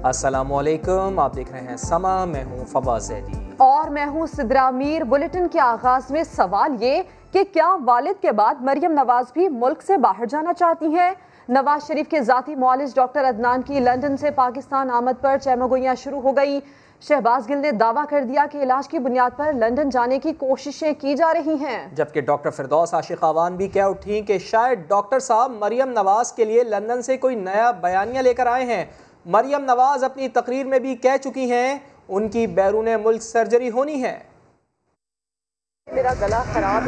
अस्सलामुअलैकुम, आप देख रहे हैं समा। मैं हूं फवाज़ ज़ैदी और मैं हूं सिद्रा मीर। बुलेटिन के आगाज में सवाल ये कि क्या वालिद के बाद मरियम नवाज भी मुल्क से बाहर जाना चाहती हैं? नवाज शरीफ के ज़ाती मुआलिज डॉक्टर अदनान की लंदन से पाकिस्तान आमद पर चहमगोइयां शुरू हो गई। शहबाज गिल ने दावा कर दिया कि इलाज की बुनियाद पर लंदन जाने की कोशिशें की जा रही हैं, जबकि डॉक्टर फिरदौस आशिक आवान भी कह उठी कि शायद डॉक्टर साहब मरियम नवाज के लिए लंदन से कोई नया बयानिया लेकर आए हैं। मरियम नवाज अपनी तकरीर में भी कह चुकी हैं उनकी बैरून मुल्क सर्जरी होनी है। मेरा गला खराब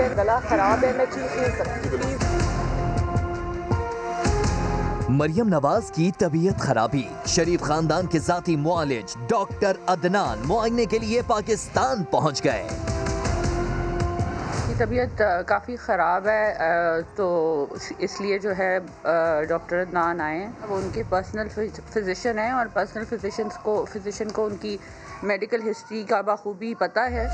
है, मैं चीख नहीं सकती, प्लीज। मरियम नवाज की तबीयत खराबी। शरीफ खानदान के जाती मुआलिज डॉक्टर अदनान मुआयने के लिए पाकिस्तान पहुंच गए। तबीयत काफ़ी ख़राब है, तो इसलिए जो है डॉक्टर अदनान आए हैं। वो उनके पर्सनल फिजिशियन हैं और पर्सनल फिजिशियन को उनकी मेडिकल हिस्ट्री का बखूबी पता है।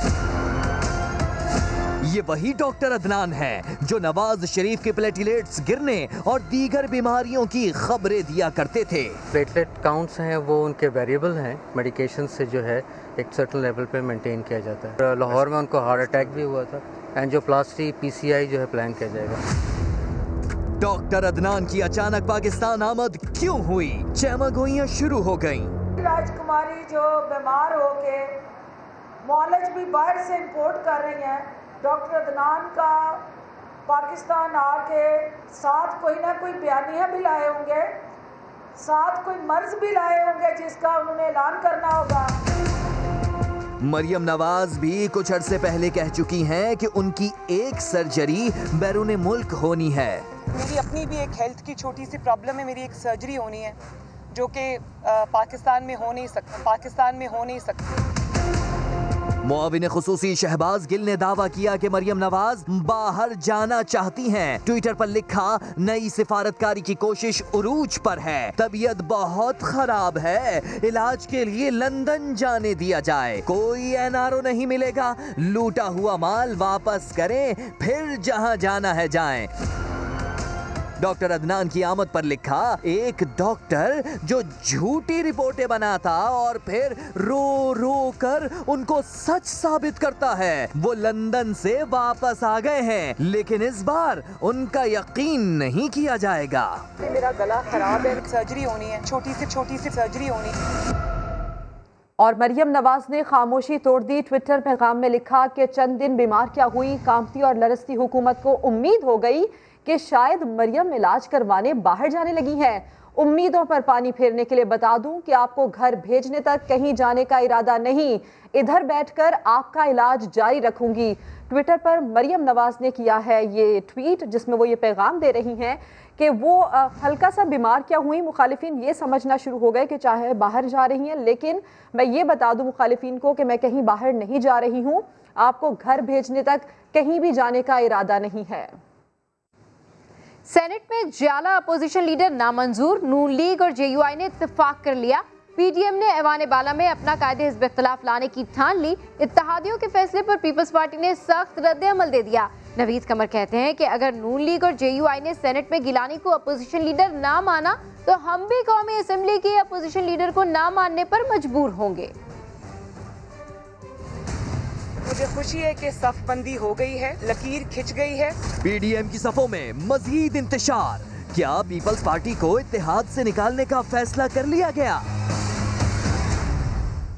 ये वही डॉक्टर अदनान है जो नवाज शरीफ के प्लेटलेट्स गिरने और दीगर बीमारियों की खबरें दिया करते थे। प्लेटलेट काउंट्स हैं वो उनके वेरिएबल हैं, मेडिकेशन से जो है एक सर्टेन लेवल पे मेंटेन किया जाता है। लाहौर में उनको हार्ट अटैक भी हुआ था। एंजियोप्लास्टी PCI जो है प्लान किया जाएगा। डॉक्टर अदनान की अचानक पाकिस्तान आमद क्यों हुई? चहमगोइयां शुरू हो गईं। राजकुमारी जो बीमार हो के मॉलेज भी बाहर से इंपोर्ट कर रही हैं, डॉक्टर अदनान का पाकिस्तान आके साथ कोई ना कोई बयानिया भी लाए होंगे, साथ कोई मर्ज भी लाए होंगे जिसका उन्होंने ऐलान करना होगा। मरियम नवाज भी कुछ अरसे पहले कह चुकी हैं कि उनकी एक सर्जरी बैरून मुल्क होनी है। मेरी अपनी भी एक हेल्थ की छोटी सी प्रॉब्लम है, मेरी एक सर्जरी होनी है जो कि पाकिस्तान में हो नहीं सकती। मुआविन खुसूसी शहबाज गिल ने दावा किया कि मरियम नवाज बाहर जाना चाहती हैं। ट्विटर पर लिखा, नई सिफारतकारी की कोशिश उरूज पर है, तबीयत बहुत खराब है, इलाज के लिए लंदन जाने दिया जाए, कोई NRO नहीं मिलेगा, लूटा हुआ माल वापस करें, फिर जहां जाना है जाएं। डॉक्टर अदनान की आमद पर लिखा, एक डॉक्टर जो झूठी रिपोर्टें बनाता और फिर रो रो कर उनको सच साबित करता है, वो लंदन से वापस आ गए हैं, लेकिन इस बार उनका यकीन नहीं किया जाएगा। मेरा गला खराब है, सर्जरी होनी है, छोटी सी सर्जरी होनी है। और मरियम नवाज ने खामोशी तोड़ दी। ट्विटर पैगाम में लिखा कि चंद दिन बीमार क्या हुई, कांपती और लरसती हुकूमत को उम्मीद हो गई कि शायद मरियम इलाज करवाने बाहर जाने लगी हैं। उम्मीदों पर पानी फेरने के लिए बता दूं कि आपको घर भेजने तक कहीं जाने का इरादा नहीं, इधर बैठकर आपका इलाज जारी रखूंगी। ट्विटर पर मरियम नवाज ने किया है ये ट्वीट, जिसमें वो ये पैगाम दे रही हैं कि वो हल्का सा बीमार क्या हुई। मुखालिफिन ये समझना शुरू हो गए कि चाहे बाहर जा रही हैं, लेकिन मैं ये बता दूं मुखालिफिन को कि मैं कहीं बाहर नहीं जा रही हूँ, आपको घर भेजने तक कहीं भी जाने का इरादा नहीं है। सेनेट में ज्याला अपोजिशन लीडर नामंजूर, नून लीग और JUI ने इत्तेफाक कर लिया। PDM ने ऐवान बाला में अपना कायदे हिज़्ब इख्तिलाफ लाने की ठान ली। इत्तेहादियों के फैसले पर पीपल्स पार्टी ने सख्त रद्द-ए-अमल दे दिया। नवीद कमर कहते हैं कि अगर नून लीग और JUI ने सेनेट में गिलानी को अपोजिशन लीडर ना माना तो हम भी कौमी असेंबली के अपोजिशन लीडर को ना मानने पर मजबूर होंगे। मुझे खुशी है कि सफबंदी हो गई है, लकीर खिंच गई है। PDM की सफों में मजीद इंतशार। क्या पीपल्स पार्टी को इत्तेहाद से निकालने का फैसला कर लिया गया?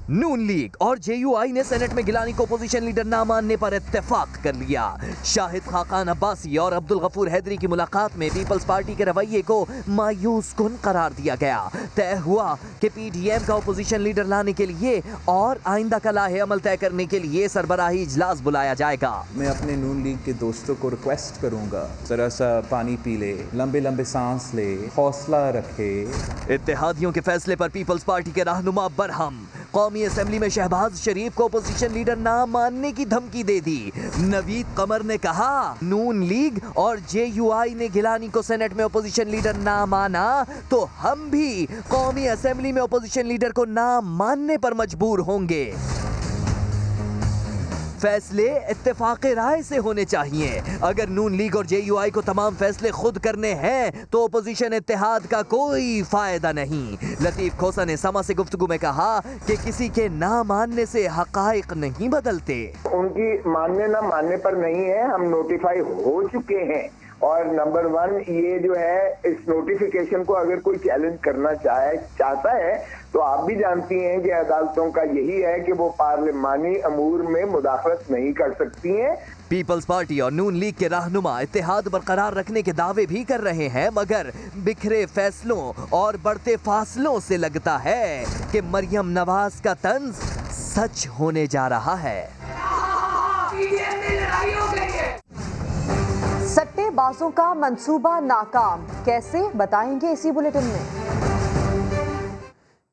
नून लीग और JUI ने सेनेट में गिलानी को पोजीशन लीडर ना मानने पर इत्तेफाक कर लिया। शाहिद खाकान अब्बासी और अब्दुल गफूर हैदरी की मुलाकात में पीपल्स पार्टी के रवैये को मायूस कुन करार दिया गया। तय हुआ कि PDM का अपोजिशन लीडर लाने के लिए और आइंदा का लाहे अमल तय करने के लिए सरबराही इजलास बुलाया जाएगा। मैं अपने नून लीग के दोस्तों को रिक्वेस्ट करूंगा, जरा सा पानी पी ले, लंबे लंबे सांस ले, हौसला रखे। इत्तेहादियों के फैसले पर पीपल्स पार्टी के रहनुमा बरहम कौमी असेंबली में शहबाज शरीफ को अपोजिशन लीडर ना मानने की धमकी दे दी। नवीद कमर ने कहा, नून लीग और JUI ने गिलानी को सेनेट में अपोजिशन लीडर ना माना तो हम भी कौमी असेंबली में अपोजिशन लीडर को ना मानने पर मजबूर होंगे। फैसले इत्तेफाक़े राय से होने चाहिए। अगर नून लीग और JUI को तमाम फैसले खुद करने हैं तो अपोजिशन इत्तेहाद का कोई फायदा नहीं। लतीफ खोसा ने समा से गुफ्तगू में कहा कि किसी के ना मानने से हक़ाइक़ नहीं बदलते। उनकी मानने ना मानने पर नहीं है, हम नोटिफाई हो चुके हैं। और नंबर 1 ये जो है, इस नोटिफिकेशन को अगर कोई चैलेंज करना चाहता है तो आप भी जानती हैं कि अदालतों का यही है कि वो पार्लिमानी अमूर में मुदाखलत नहीं कर सकती हैं। पीपल्स पार्टी और नून लीग के रहनुमा इत्तेहाद बरकरार रखने के दावे भी कर रहे हैं, मगर बिखरे फैसलों और बढ़ते फासलों से लगता है कि मरियम नवाज का तंज सच होने जा रहा है। सट्टेबाजों का मंसूबा नाकाम, कैसे बताएंगे इसी बुलेटिन में।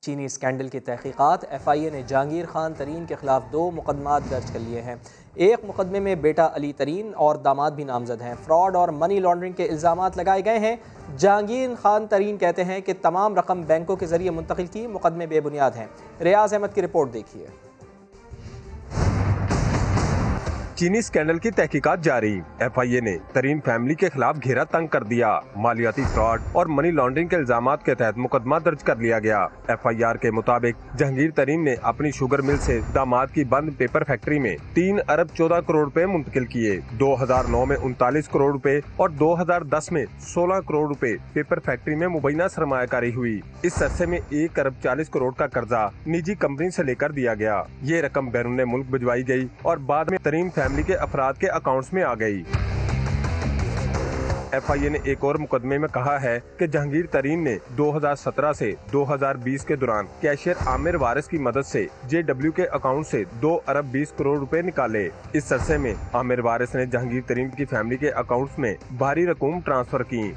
चीनी स्कैंडल की तहकीकात, FIA ने जहांगीर खान तरीन के खिलाफ 2 मुकदमात दर्ज कर लिए हैं। एक मुकदमे में बेटा अली तरीन और दामाद भी नामजद हैं। फ्रॉड और मनी लॉन्ड्रिंग के इल्ज़ामात लगाए गए हैं। जहांगीर खान तरीन कहते हैं कि तमाम रकम बैंकों के जरिए मुंतकिल की, मुकदमे बेबुनियाद हैं। रियाज अहमद की रिपोर्ट देखिए। चीनी स्कैंडल की तहकीकात जारी, FIA ने तरीन फैमिली के खिलाफ घेरा तंग कर दिया। मालियाती फ्रॉड और मनी लॉन्ड्रिंग के इल्जामात के तहत मुकदमा दर्ज कर लिया गया। FIR के मुताबिक जहांगीर तरीन ने अपनी शुगर मिल से दामाद की बंद पेपर फैक्ट्री में 3 अरब 14 करोड़ रुपए मुंतकिल किए। 2009 में 39 करोड़ रुपए और 2010 में 16 करोड़ रुपए पेपर फैक्ट्री में मुबैना सरमायाकारी हुई। इस अरसे में 1 अरब 40 करोड़ का कर्जा निजी कंपनी से लेकर दिया गया। ये रकम बैरून मुल्क भिजवाई गई और बाद में तरीन फैमिली के अफराद के अकाउंट्स में आ गई। FIA ने एक और मुकदमे में कहा है कि जहांगीर तरीन ने 2017 से 2020 के दौरान कैशियर आमिर वारिस की मदद से JW के अकाउंट से 2 अरब 20 करोड़ रुपए निकाले। इस अरसे में आमिर वारिस ने जहांगीर तरीन की फैमिली के अकाउंट्स में भारी रकूम ट्रांसफर की।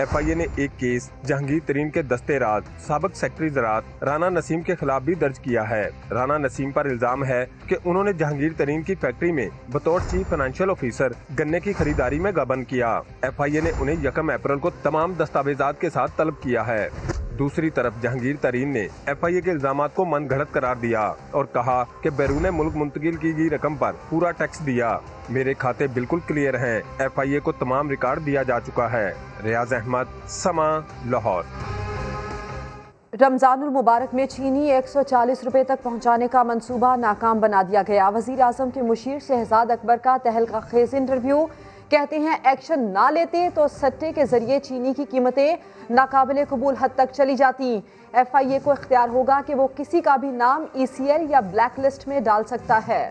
FIA ने एक केस जहांगीर तरीन के दस्ते राज साबिक सेक्रेटरी ज़राअत राना नसीम के खिलाफ भी दर्ज किया है। राना नसीम पर इल्जाम है कि उन्होंने जहांगीर तरीन की फैक्ट्री में बतौर चीफ फाइनेंशियल ऑफिसर गन्ने की खरीदारी में गबन किया। FIA ने उन्हें 1 अप्रैल को तमाम दस्तावेजात के साथ तलब किया है। दूसरी तरफ जहांगीर तरीन ने FIA के इल्जामात को मनगढ़ंत करार दिया और कहा कि बैरून मुल्क मुंतकिल की गई रकम पर पूरा टैक्स दिया। मेरे खाते बिल्कुल क्लियर हैं। FIA को तमाम रिकॉर्ड दिया जा चुका है। रियाज अहमद, समा, लाहौर। रमजानुल मुबारक में चीनी 140 रुपए तक पहुंचाने का मंसूबा नाकाम बना दिया गया। वजीर आजम के मुशीर शहजाद अकबर का तहलका खेज इंटरव्यू, कहते हैं एक्शन ना लेते तो सट्टे के जरिए चीनी की कीमतें नाकाबिले कबूल हद तक चली जाती। FIA को इख्तियार होगा कि वो किसी का भी नाम ECL या ब्लैक लिस्ट में डाल सकता है।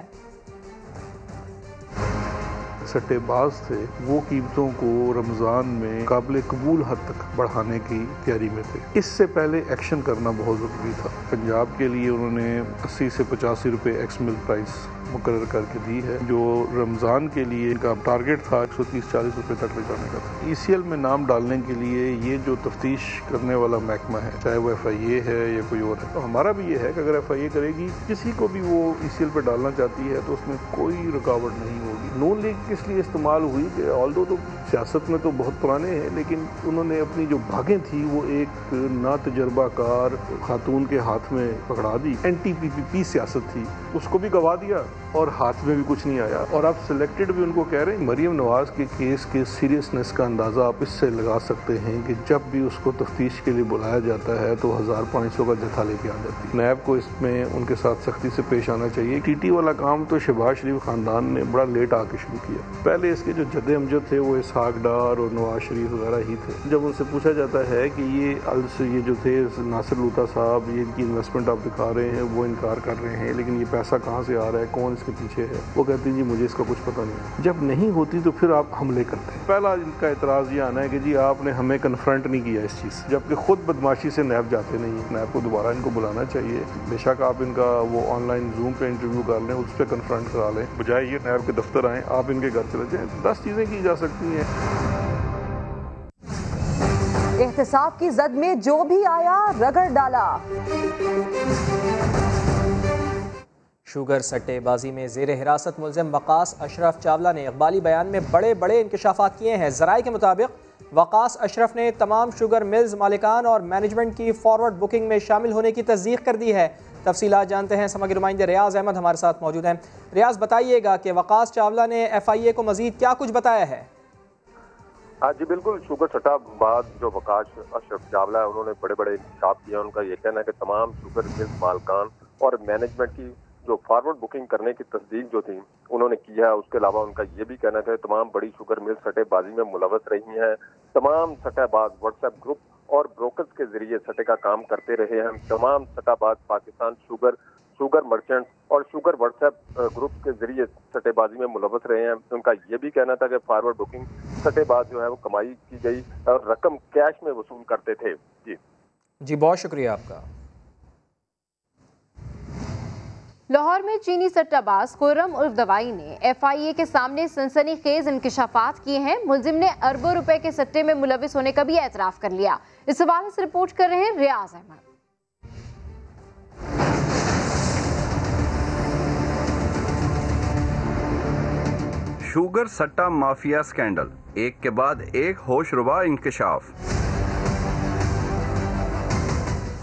सट्टेबाज थे, वो कीमतों को रमज़ान में काबिल कबूल हद तक बढ़ाने की तैयारी में थे। इससे पहले एक्शन करना बहुत ज़रूरी था। पंजाब के लिए उन्होंने 80 से 85 रुपये एक्स मिल्क प्राइस मुकर्रर करके दी है, जो रमज़ान के लिए इनका टारगेट था 130-40 रुपये तक ले जाने का था। ECL में नाम डालने के लिए ये जो तफ्तीश करने वाला महकमा है, चाहे वो FIA है या कोई और है, तो हमारा भी ये है कि अगर FIA करेगी, किसी को भी वो ECL पर डालना चाहती है तो उसमें कोई रुकावट नहीं होगी। नून लीग इसलिए इस्तेमाल हुई कि ऑल्दो तो सियासत में तो बहुत पुराने हैं, लेकिन उन्होंने अपनी जो भागें थी वो एक ना तजर्बाकार खातून के हाथ में पकड़ा दी। NTPP सियासत थी, उसको भी गवा दिया और हाथ में भी कुछ नहीं आया। और आप सिलेक्टेड भी उनको कह रहे हैं। मरियम नवाज के केस के सीरियसनेस का अंदाज़ा आप इससे लगा सकते हैं कि जब भी उसको तफ्तीश के लिए बुलाया जाता है तो 1500 का जत्था लेके आ जाती है। नैब को इसमें उनके साथ सख्ती से पेश आना चाहिए। TT वाला काम तो शहबाज शरीफ खानदान ने बड़ा लेट आके शुरू किया। पहले इसके जो जद्दे अमजद थे वो इसहाक डार और नवाज शरीफ वगैरह ही थे। जब उनसे पूछा जाता है कि ये जो थे नासिर लूथा साहब, ये इनकी इन्वेस्टमेंट आप दिखा रहे हैं, वो इनकार कर रहे हैं, लेकिन ये पैसा कहाँ से आ रहा है, कौन इसके पीछे है, वो कहती हैं जी मुझे इसका कुछ पता नहीं। जब नहीं होती तो फिर आप हमले करते हैं। पहला इनका एतराज़ ये आना है कि जी आपने हमें कन्फ्रंट नहीं किया इस चीज़, जबकि खुद बदमाशी से नैब जाते नहीं है। नैब को दोबारा इनको बुलाना चाहिए। बेशक आप इनका वो ऑनलाइन जूम पे इंटरव्यू कर लें, उस पर कन्फ्रंट करा लें, बजाय ये नैब के दफ्तर आएँ, आप इनके घर चले जाएँ। 10 चीज़ें की जा सकती हैं। एहतसाब की जद में जो भी आया रगड़ डाला। शुगर सट्टेबाजी में ज़ेर हिरासत मुलज़िम वक़ास अशरफ चावला ने इक़बाली बयान में बड़े बड़े इंकशाफात किए हैं। ज़राए के मुताबिक वकास अशरफ ने तमाम शुगर मिल्स मालिकान और मैनेजमेंट की फॉरवर्ड बुकिंग में शामिल होने की तस्दीक कर दी है। तफसीलात जानते हैं, समग्र नुमाइंदे रियाज अहमद हमारे साथ मौजूद हैं। रियाज, बताइएगा कि वकास चावला ने FIA को मजीद क्या कुछ बताया है? हाँ जी बिल्कुल, शुगर सट्टा बाद जो वकास अशरफ चावला है उन्होंने बड़े बड़े इंकशाफ किया। उनका ये कहना है कि तमाम शुगर मिल्स मालिकान और मैनेजमेंट की जो फॉरवर्ड बुकिंग करने की तस्दीक जो थी उन्होंने किया है। उसके अलावा उनका ये भी कहना था तमाम बड़ी शुगर मिल सट्टेबाजी में मुलव्वस रही हैं। तमाम सट्टेबाज व्हाट्सएप ग्रुप और ब्रोकर्स के जरिए सट्टे का काम करते रहे हैं। तमाम सट्टेबाज पाकिस्तान शुगर मर्चेंट्स और शुगर व्हाट्सएप ग्रुप के जरिए सट्टेबाजी में मुलव्वस रहे हैं। उनका ये भी कहना था कि फॉरवर्ड बुकिंग सट्टेबाज जो है वो कमाई की गई और रकम कैश में वसूल करते थे। जी बहुत शुक्रिया आपका। लाहौर में चीनी सट्टाबाज खुर्रम उर्फ दवाई ने FIA के सामने सनसनीखेज इंकशाफात किए हैं। मुलजिम ने अरबों रुपए के सट्टे में मुलविस होने का भी एतराफ कर लिया। इस हवाले से रिपोर्ट कर रहे हैं रियाज अहमद। शुगर सट्टा माफिया स्कैंडल, एक के बाद एक होशरुबा इंकशाफ।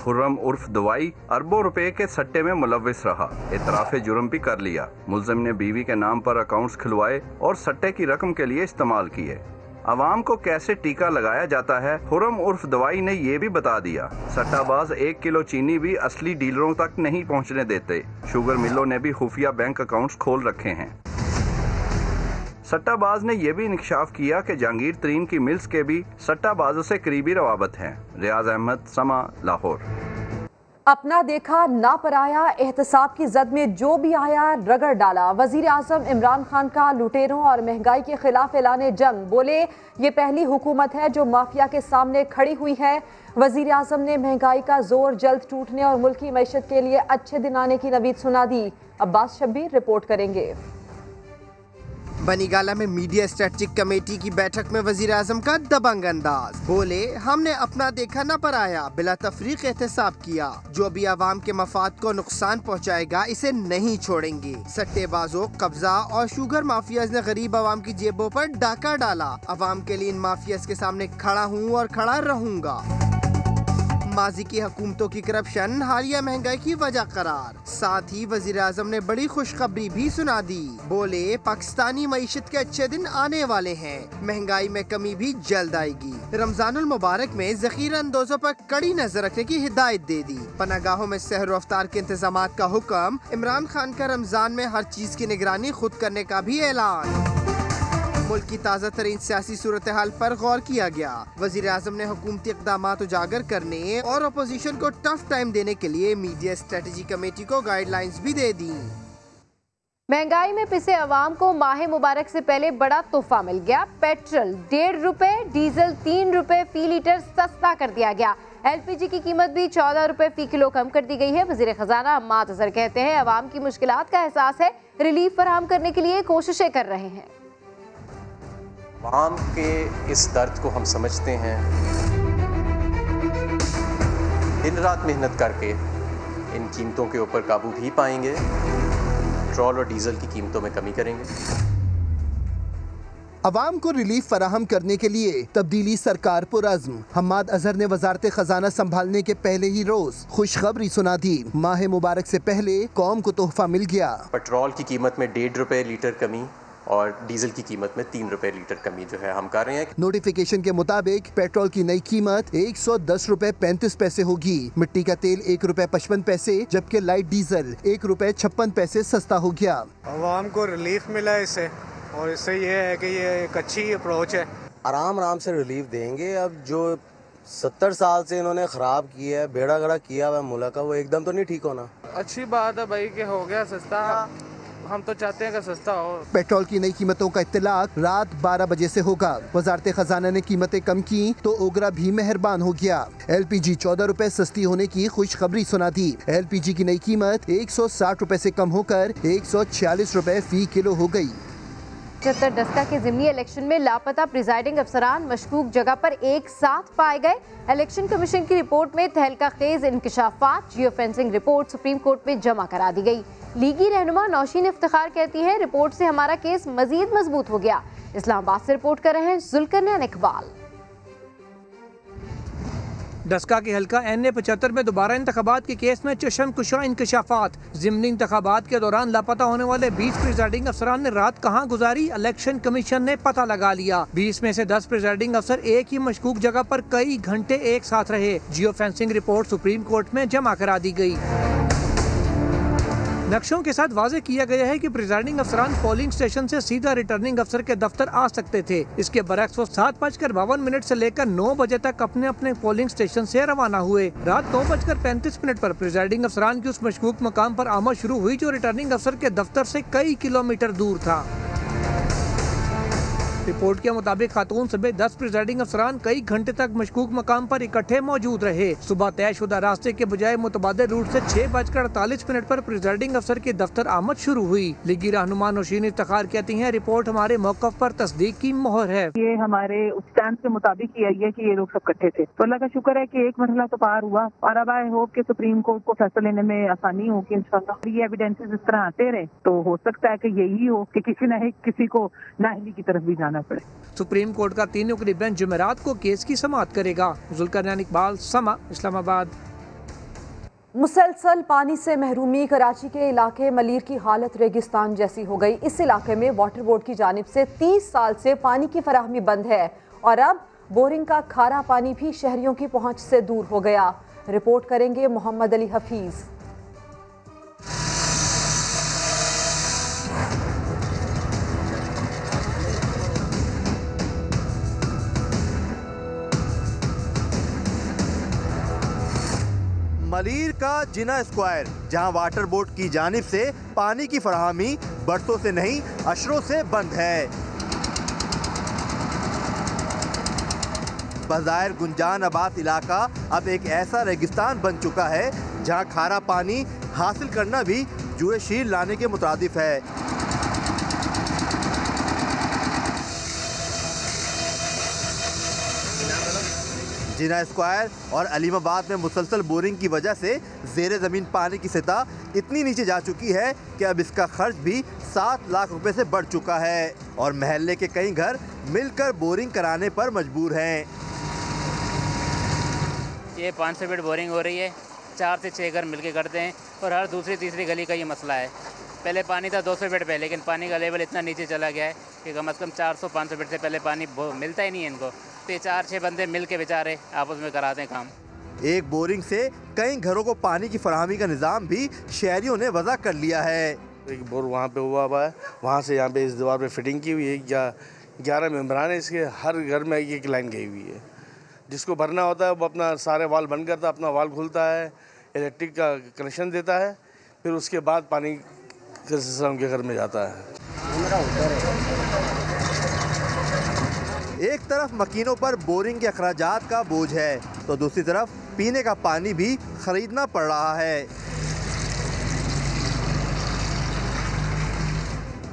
खुर्रम उर्फ दवाई अरबों रुपए के सट्टे में मुलविस रहा, इतराफ़े जुर्म भी कर लिया। मुल्जिम ने बीवी के नाम पर अकाउंट्स खुलवाए और सट्टे की रकम के लिए इस्तेमाल किए। अवाम को कैसे टीका लगाया जाता है, खुर्रम उर्फ दवाई ने ये भी बता दिया। सट्टाबाज 1 किलो चीनी भी असली डीलरों तक नहीं पहुंचने देते। शुगर मिलों ने भी खुफिया बैंक अकाउंट्स खोल रखे हैं। सट्टाबाज ने यह भी इंकशाफ किया कि जहांगीर तरीन की मिल्स के भी सट्टाबाजों से करीबी रवाबत हैं। रियाज अहमद, समा, लाहौर। अपना देखा ना पराया, एहतसाब की जद में जो भी आया रगड़ डाला। वजीर आजम इमरान खान का लुटेरों और महंगाई के खिलाफ ऐलान जंग। बोले ये पहली हुकूमत है जो माफिया के सामने खड़ी हुई है। वजीर आजम ने महंगाई का जोर जल्द टूटने और मुल्क की मैशत के लिए अच्छे दिन आने की नवीद सुना दी। अब्बास शब्बीर रिपोर्ट करेंगे। बनीगाला में मीडिया स्ट्रेटेजिक कमेटी की बैठक में वजीर आजम का दबंग अंदाज। बोले हमने अपना देखा न पराया, बिला तफरीक एहतसाब किया। जो भी आवाम के मफाद को नुकसान पहुँचाएगा इसे नहीं छोड़ेंगे। सट्टेबाजों, कब्जा और शुगर माफियाज ने गरीब आवाम की जेबों पर डाका डाला। आवाम के लिए इन माफियाज के सामने खड़ा हूँ और खड़ा रहूँगा। माजी की हुकूमतों की करप्शन हालिया महंगाई की वजह करार। साथ ही वजीर आजम ने बड़ी खुशखबरी भी सुना दी। बोले पाकिस्तानी मईशत के अच्छे दिन आने वाले हैं, महंगाई में कमी भी जल्द आएगी। रमजानुल मुबारक में ज़ख़ीरा अंदोजों पर कड़ी नजर रखने की हिदायत दे दी। पनागाहों में सहर अफ्तार के इंतजाम का हुक्म। इमरान खान का रमजान में हर चीज की निगरानी खुद करने का भी ऐलान। मुल्क की ताज़ा तरीन सियासी सूरत हाल पर गौर किया गया। वजीर आजम ने हुकूमती इक़दामात उजागर करने और अपोजिशन को टफ टाइम देने के लिए मीडिया स्ट्रेटेजी कमेटी को गाइडलाइंस भी दे दी। महंगाई में पिसे अवाम को माह मुबारक से पहले बड़ा तोहफा मिल गया। पेट्रोल 1.5 रुपए, डीजल 3 रुपए फी लीटर सस्ता कर दिया गया। LPG की कीमत भी 14 रुपए फी किलो कम कर दी गई है। वजीर खजाना अम्माद अजहर कहते हैं अवाम की मुश्किलात का एहसास है, रिलीफ फराहम करने के लिए कोशिशें कर रहे हैं। आवाम के इस दर्द को हम समझते हैं। दिन रात मेहनत करके इन कीमतों के ऊपर काबू भी पाएंगे। पेट्रोल और डीजल की कीमतों में कमी करेंगे। अवाम को रिलीफ फराहम करने के लिए तब्दीली सरकार पुरअज़्म। हम्माद अजहर ने वजारत खजाना संभालने के पहले ही रोज खुशखबरी सुना दी। माह मुबारक से पहले कौम को तोहफा मिल गया। पेट्रोल की कीमत में 1.5 रुपए लीटर कमी और डीजल की कीमत में 3 रुपए लीटर कमी जो है हम कर रहे हैं। नोटिफिकेशन के मुताबिक पेट्रोल की नई कीमत 110 रुपए 35 पैसे होगी। मिट्टी का तेल 1 रुपए 55 पैसे, जबकि लाइट डीजल 1 रुपए 56 पैसे सस्ता हो गया। आवाम को रिलीफ मिला इससे, और इससे ये है कि ये एक अच्छी अप्रोच है। आराम से रिलीफ देंगे। अब जो 70 साल से इन्होंने खराब किया है, बेड़ा गड़ा किया हुआ मुल्क का, वो एकदम तो नहीं ठीक होना। अच्छी बात है भाई कि हो गया सस्ता। हम तो चाहते हैं कि सस्ता हो। पेट्रोल की नई कीमतों का इत्तलाक रात 12 बजे से होगा। वजारत खजाना ने कीमतें कम की तो ओगरा भी मेहरबान हो गया। LPG 14 रुपए सस्ती होने की खुशखबरी सुना दी। LPG की नई कीमत 160 रुपए से कम होकर 146 रुपए फी किलो हो गई। 75 डस्का के ज़िमनी इलेक्शन में लापता प्रिजाइडिंग अफसरान मशकूक जगह पर एक साथ पाए गए। इलेक्शन कमीशन की रिपोर्ट में तहलका खेज इंकशाफात, geo fencing report supreme court में जमा करा दी गई। लीगी रहनुमा नौशीन इफ्तिखार कहती है रिपोर्ट से हमारा केस मजीद मजबूत हो गया। इस्लामाबाद से रिपोर्ट कर रहे हैं जुल्करनैन इकबाल। डस्का के हल्का NA-75 में दोबारा इंतखाबात के केस में चशम कुशा इंकशाफात। ज़िमनी इंतखाबात के दौरान लापता होने वाले 20 प्रिजाइडिंग अफसरान ने रात कहां गुजारी, इलेक्शन कमीशन ने पता लगा लिया। 20 में से 10 प्रिजाइडिंग अफसर एक ही मशकूक जगह पर कई घंटे एक साथ रहे। जियो फेंसिंग रिपोर्ट सुप्रीम कोर्ट में जमा करा दी गई। नक्शों के साथ वाज़ेह किया गया है कि प्रिजाइडिंग अफसरान पोलिंग स्टेशन से सीधा रिटर्निंग अफसर के दफ्तर आ सकते थे। इसके बरक्स वो 7:52 से लेकर 9 बजे तक अपने अपने पोलिंग स्टेशन से रवाना हुए। रात 9:35 पर प्रिजाइडिंग अफसरान की उस मशकूक मकाम पर आमद शुरू हुई जो रिटर्निंग अफसर के दफ्तर से कई किलोमीटर दूर था। रिपोर्ट के मुताबिक खातून समेत 10 प्रिजाइडिंग अफसरान कई घंटे तक मशकूक मकाम पर इकट्ठे मौजूद रहे। सुबह तयशुदा रास्ते के बजाय मुतबादिल रूट से 6:48 पर प्रिजाइडिंग अफसर के दफ्तर आमद शुरू हुई। लीगी रहनुमा नौशीन इफ्तिखार कहती हैं, रिपोर्ट हमारे मौक़िफ़ पर तस्दीक की मोहर है। ये हमारे स्टैंड के मुताबिक ही आई है कि ये लोग सब इकट्ठे थे, तो अल्लाह का शुक्र है कि एक मरहला तो पार हुआ और अब आई होप कि सुप्रीम कोर्ट को फैसला लेने में आसानी होगी इंशाल्लाह। ये एविडेंसेस इस तरह आते रहे तो हो सकता है कि यही हो कि किसी न किसी को नाअहली की तरफ भी जाना पड़े। सुप्रीम कोर्ट का 3 रुकनी बेंच जुमेरात को केस की समाअत करेगा। जुल्करनैन इकबाल, समा, इस्लामाबाद। मुसलसल पानी से महरूमी, कराची के इलाके मलीर की हालत रेगिस्तान जैसी हो गई। इस इलाके में वाटर बोर्ड की जानिब से 30 साल से पानी की फराहमी बंद है और अब बोरिंग का खारा पानी भी शहरियों की पहुंच से दूर हो गया। रिपोर्ट करेंगे मोहम्मद अली हफीज। मलीर का जिना स्क्वायर, जहां वाटर बोर्ड की जानिब से पानी की फराहमी बरसों से नहीं अशरों से बंद है। बज़ाहिर गुंजान आबाद इलाका अब एक ऐसा रेगिस्तान बन चुका है जहां खारा पानी हासिल करना भी जुए शीर लाने के मुतादिफ है। जिना स्क्वायर और अलीमाबाद में मुसलसल बोरिंग की वजह से ज़ेरे ज़मीन पानी की सतह इतनी नीचे जा चुकी है कि अब इसका खर्च भी 7 लाख रुपए से बढ़ चुका है और महल्ले के कई घर मिलकर बोरिंग कराने पर मजबूर हैं। ये 500 फीट बोरिंग हो रही है, 4 से 6 घर मिलके करते हैं और हर दूसरी तीसरी गली का ये मसला है। पहले पानी था 200 फीट पे, लेकिन पानी का लेवल इतना नीचे चला गया है कि कम से कम 400-500 फीट से पहले पानी मिलता ही नहीं है इनको। तो ये 4-6 बंदे मिल के बेचारे आपस में कराते हैं काम। एक बोरिंग से कई घरों को पानी की फराहमी का निज़ाम भी शहरियों ने वज़ा कर लिया है। एक बोर वहाँ पे हुआ है, वहाँ से यहाँ पे इस दीवार पे फिटिंग की हुई है। 11 मेम्बरान है, इसके हर घर में एक लाइन गई हुई है। जिसको भरना होता है वो अपना सारे वाल बंद करता है, अपना वाल खुलता है, इलेक्ट्रिक का कनेक्शन देता है, फिर उसके बाद पानी उनके घर में जाता है। एक तरफ मकीनों पर बोरिंग के अखराजात का बोझ है तो दूसरी तरफ पीने का पानी भी खरीदना पड़ रहा है।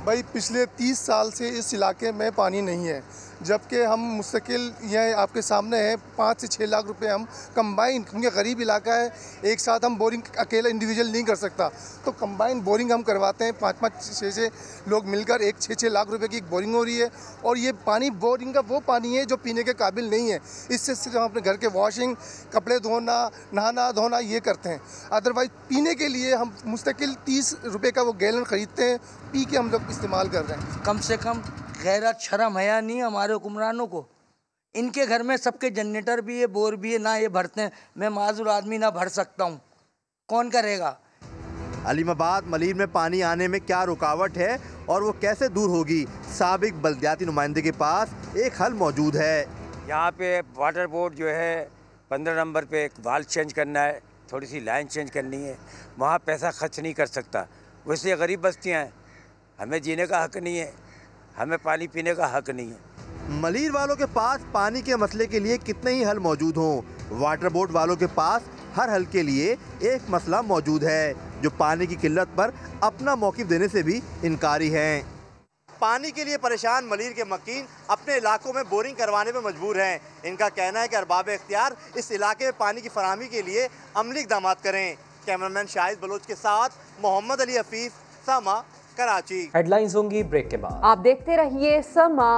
भाई पिछले 30 साल से इस इलाके में पानी नहीं है, जबकि हम मुस्तकिल यह आपके सामने है 5 से 6 लाख रुपए हम कंबाइन, क्योंकि गरीब इलाका है, एक साथ हम बोरिंग अकेला इंडिविजुअल नहीं कर सकता, तो कंबाइन बोरिंग हम करवाते हैं। 5-5-6 लोग मिलकर 6-6 लाख रुपए की एक बोरिंग हो रही है और ये पानी बोरिंग का वो पानी है जो पीने के काबिल नहीं है। इससे सिर्फ हम अपने घर के वॉशिंग, कपड़े धोना, नहाना धोना ये करते हैं। अदरवाइज पीने के लिए हम मुस्तकिल 30 रुपये का वो गैलन ख़रीदते हैं, पी के हम लोग इस्तेमाल कर रहे हैं। कम से कम गैरत शर्म हया नहीं हमारे हुक्मरानों को। इनके घर में सबके जनरेटर भी है, बोर भी है, ना ये भरते हैं। मैं माजूर आदमी ना भर सकता हूँ, कौन करेगा। अलीमाबाद मलीर में पानी आने में क्या रुकावट है और वो कैसे दूर होगी, साबिक बल्दियाती नुमाइंदे के पास एक हल मौजूद है। यहाँ पे वाटर बोर्ड जो है 15 नंबर पे एक वाल चेंज करना है, थोड़ी सी लाइन चेंज करनी है, वहाँ पैसा खर्च नहीं कर सकता। वैसे गरीब बस्तियाँ हैं, हमें जीने का हक नहीं है, हमें पानी पीने का हक नहीं है। मलीर वालों के पास पानी के मसले के लिए कितने ही हल मौजूद हों, वाटर बोर्ड वालों के पास हर हल के लिए एक मसला मौजूद है जो पानी की किल्लत पर अपना मौक़िफ़ देने से भी इनकारी हैं। पानी के लिए परेशान मलीर के मकीन अपने इलाकों में बोरिंग करवाने में मजबूर हैं। इनका कहना है कि अरबाब इख्तियार इस इलाके में पानी की फराहमी के लिए अमली इक़दाम करें। कैमरामैन शाहिद बलोच के साथ मोहम्मद अली हफीज़, समा, कराची। हेडलाइंस होंगी ब्रेक के बाद। आप देखते रहिए समा।